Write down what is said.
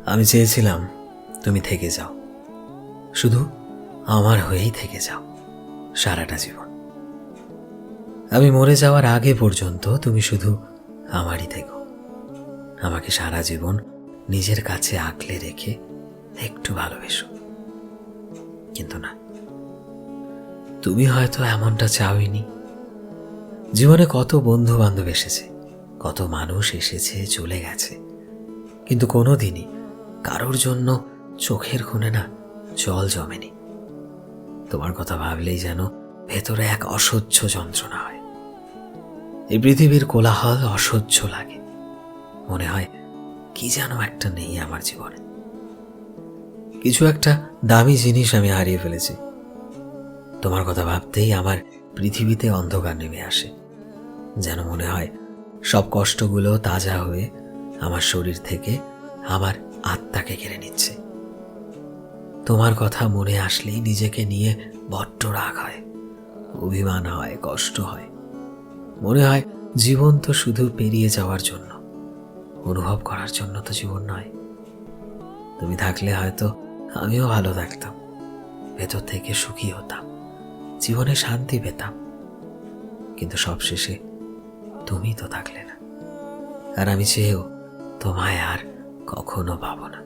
আমি চেয়েছিলাম তুমি থেকে যাও, শুধু আমার হয়েই থেকে যাও সারাটা জীবন। আমি মরে যাওয়ার আগে পর্যন্ত তুমি শুধু আমারই থেকো, আমাকে সারা জীবন নিজের কাছে আঁকলে রেখে একটু ভালোবেসো। কিন্তু না, তুমি হয়তো এমনটা চাওইনি। জীবনে কত বন্ধু বান্ধব এসেছে, কত মানুষ এসেছে চলে গেছে, কিন্তু কোনোদিনই কারোর জন্য চোখের কোণে না জল জমেনি। তোমার কথা ভাবলেই যেন ভেতরে এক অসহ্য যন্ত্রণা হয়। এই পৃথিবীর কোলাহল অসহ্য লাগে, মনে হয় কি যেন একটা নেই আমার জীবনে। কিছু একটা দামি জিনিস আমি হারিয়ে ফেলেছি। তোমার কথা ভাবতেই আমার পৃথিবীতে অন্ধকার নেমে আসে, যেন মনে হয় সব কষ্টগুলো তাজা হয়ে আমার শরীর থেকে আমার আত্মাকে কেড়ে নিচ্ছে। তোমার কথা মনে আসলেই নিজেকে নিয়ে বড্ড রাগ হয়, অভিমান হয়, কষ্ট হয়। মনে হয় জীবন তো শুধু পেরিয়ে যাওয়ার জন্য, অনুভব করার জন্য তো জীবন নয়। তুমি থাকলে হয়তো আমিও ভালো থাকতাম, ভেতর থেকে সুখী হতাম, জীবনে শান্তি পেতাম। কিন্তু সবশেষে তুমি তো থাকলে না, আর আমি চেয়েও তোমায় আর কখনো পাবো না।